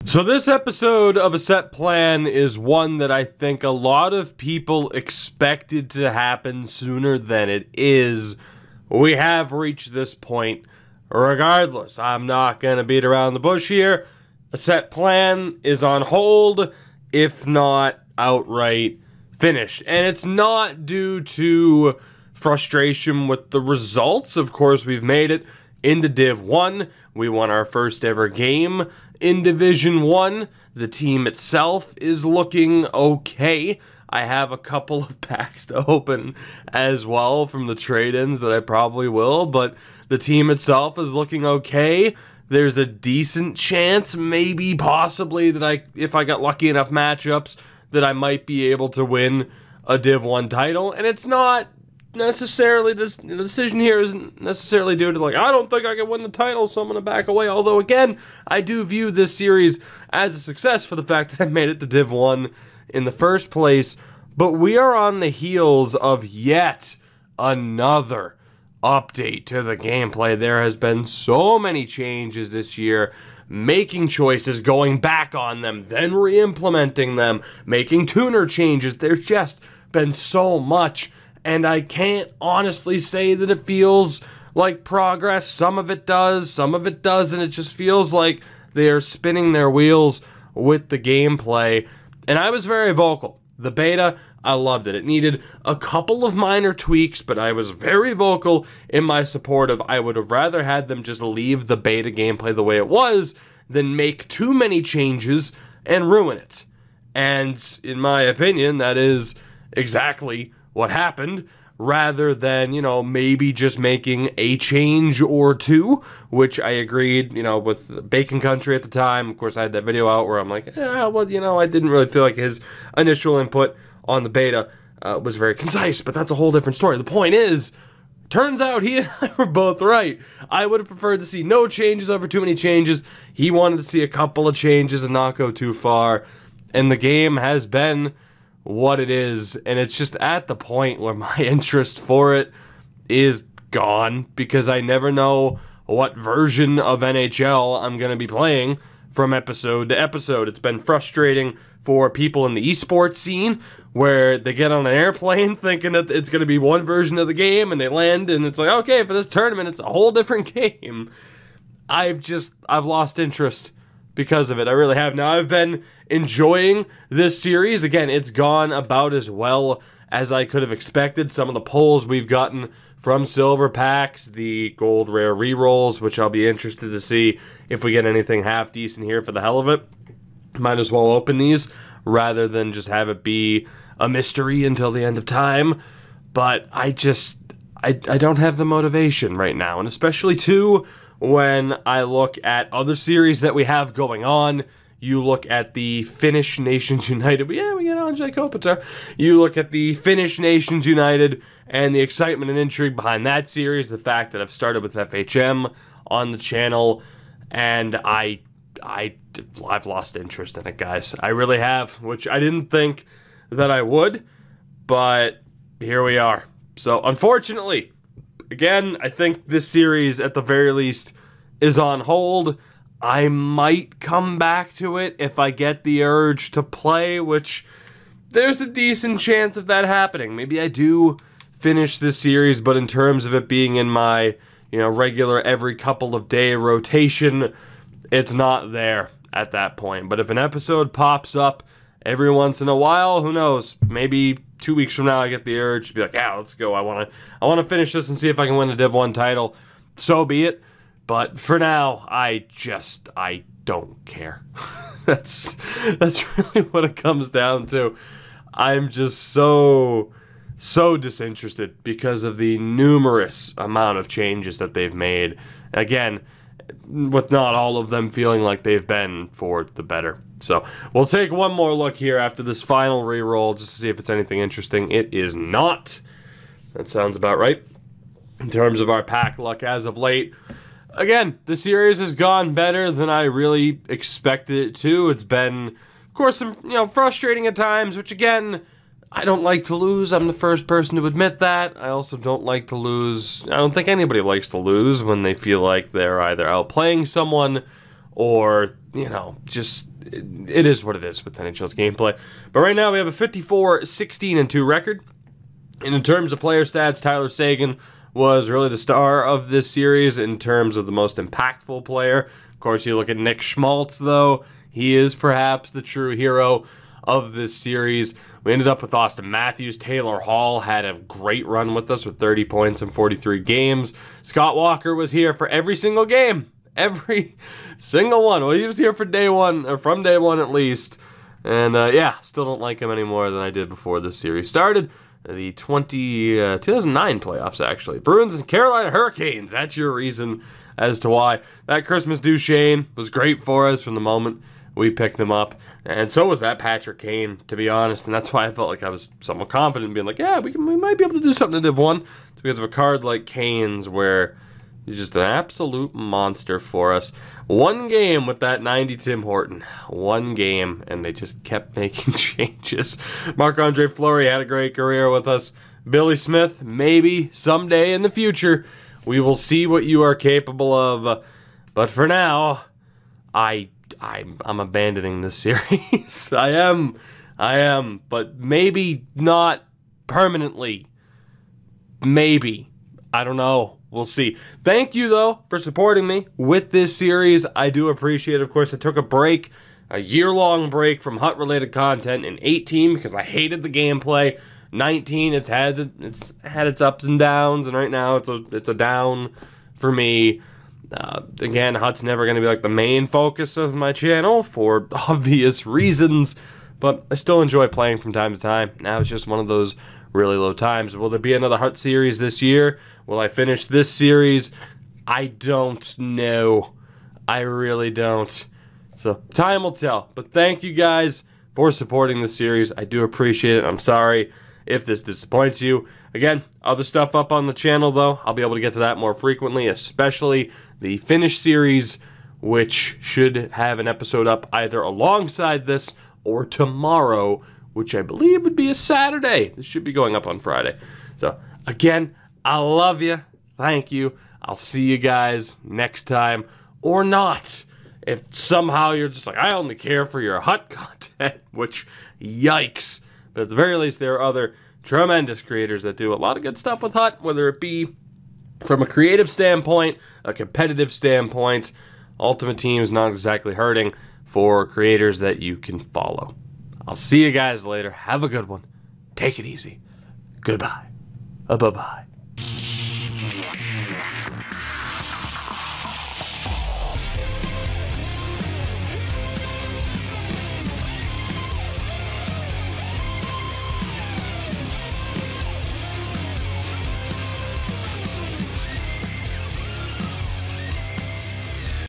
So this episode of A Set Plan is one that I think a lot of people expected to happen sooner than it is. We have reached this point. Regardless, I'm not going to beat around the bush here. A Set Plan is on hold, if not outright finished. And it's not due to frustration with the results. Of course, we've made it into Div 1. We won our first ever game in Division 1. The team itself is looking okay. I have a couple of packs to open as well from the trade-ins that I probably will, but the team itself is looking okay. There's a decent chance, maybe, possibly, that if I got lucky enough matchups, that I might be able to win a Div 1 title, and it's not necessarily, the decision here isn't necessarily due to, like, I don't think I can win the title, so I'm going to back away. Although, again, I do view this series as a success for the fact that I made it to Div 1 in the first place. But we are on the heels of yet another update to the gameplay. There has been so many changes this year, making choices, going back on them, then re-implementing them, making tuner changes. There's just been so much. And I can't honestly say that it feels like progress. Some of it does, some of it doesn't. It just feels like they are spinning their wheels with the gameplay. And I was very vocal. The beta, I loved it. It needed a couple of minor tweaks, but I was very vocal in my support of I would have rather had them just leave the beta gameplay the way it was than make too many changes and ruin it. And in my opinion, that is exactly what happened, rather than, you know, maybe just making a change or two, which I agreed, you know, with Bacon Country at the time. Of course, I had that video out where I'm like, well, you know, I didn't really feel like his initial input on the beta was very concise, but that's a whole different story. The point is, turns out he and I were both right. I would have preferred to see no changes over too many changes. He wanted to see a couple of changes and not go too far, and the game has been what it is, and it's just at the point where my interest for it is gone, because I never know what version of NHL I'm going to be playing from episode to episode. It's been frustrating for people in the esports scene, where they get on an airplane thinking that it's going to be one version of the game, and they land, and it's like, okay, for this tournament, it's a whole different game. I've lost interest because of it. I really have. Now, I've been enjoying this series. Again, it's gone about as well as I could have expected. Some of the polls we've gotten from silver packs, the gold rare rerolls, which I'll be interested to see if we get anything half decent here for the hell of it. Might as well open these rather than just have it be a mystery until the end of time. But I don't have the motivation right now, and especially too when I look at other series that we have going on. You look at the Finnish Nations United. Yeah, we get Andrzej Kopitar. You look at the Finnish Nations United and the excitement and intrigue behind that series. The fact that I've started with FHM on the channel, and I've lost interest in it, guys. I really have, which I didn't think that I would, but here we are. So, unfortunately, again, I think this series, at the very least, is on hold. I might come back to it if I get the urge to play, which there's a decent chance of that happening. Maybe I do finish this series, but in terms of it being in my, you know, regular every couple of day rotation, it's not there at that point. But if an episode pops up every once in a while, who knows? Maybe 2 weeks from now I get the urge to be like, yeah, let's go. I want to finish this and see if I can win the Div 1 title. So be it. But for now, I don't care. That's really what it comes down to. I'm just so disinterested because of the numerous amount of changes that they've made. Again, with not all of them feeling like they've been for the better. So we'll take one more look here after this final reroll just to see if it's anything interesting. It is not. That sounds about right. In terms of our pack luck as of late, again, the series has gone better than I really expected it to. It's been, of course, some, frustrating at times, which again, I don't like to lose. I'm the first person to admit that. I also don't like to lose. I don't think anybody likes to lose when they feel like they're either outplaying someone or, you know, just it is what it is with NHL's gameplay. But right now we have a 54-16-2 record. And in terms of player stats, Tyler Seguin was really the star of this series in terms of the most impactful player. Of course, you look at Nick Schmaltz, though. He is perhaps the true hero of this series. We ended up with Austin Matthews. Taylor Hall had a great run with us with 30 points in 43 games. Scott Walker was here for every single game. Every single one. Well, he was here for day one, or from day one at least. And yeah, still don't like him any more than I did before this series started. The 2009 playoffs, actually. Bruins and Carolina Hurricanes. That's your reason as to why. That Christmas Duchesne was great for us from the moment we picked him up. And so was that Patrick Kane, to be honest. And that's why I felt like I was somewhat confident in being like, yeah, we might be able to do something in Div 1. It's because of a card like Kane's where he's just an absolute monster for us. One game with that 90 Tim Horton. One game, and they just kept making changes. Marc-Andre Fleury had a great career with us. Billy Smith, maybe someday in the future, we will see what you are capable of. But for now, I'm abandoning this series. I am, but maybe not permanently. Maybe. I don't know. We'll see. Thank you, though, for supporting me with this series. I do appreciate it. Of course, I took a break, a year-long break from HUT-related content in 18 because I hated the gameplay. 19, it's had its ups and downs, and right now it's a down for me. Again, HUT's never going to be like the main focus of my channel for obvious reasons, but I still enjoy playing from time to time. Now it's just one of those really low times. Will there be another HUT series this year? Will I finish this series? I don't know. I really don't. So time will tell. But thank you guys for supporting the series. I do appreciate it. I'm sorry if this disappoints you. Again, other stuff up on the channel, though. I'll be able to get to that more frequently, especially the Finish series, which should have an episode up either alongside this or tomorrow, which I believe would be a Saturday. This should be going up on Friday. So, again, I love you. Thank you. I'll see you guys next time. Or not. If somehow you're just like, I only care for your HUT content, which, yikes. But at the very least, there are other tremendous creators that do a lot of good stuff with HUT, whether it be from a creative standpoint, a competitive standpoint. Ultimate Team is not exactly hurting for creators that you can follow. I'll see you guys later. Have a good one. Take it easy. Goodbye. Bye-bye.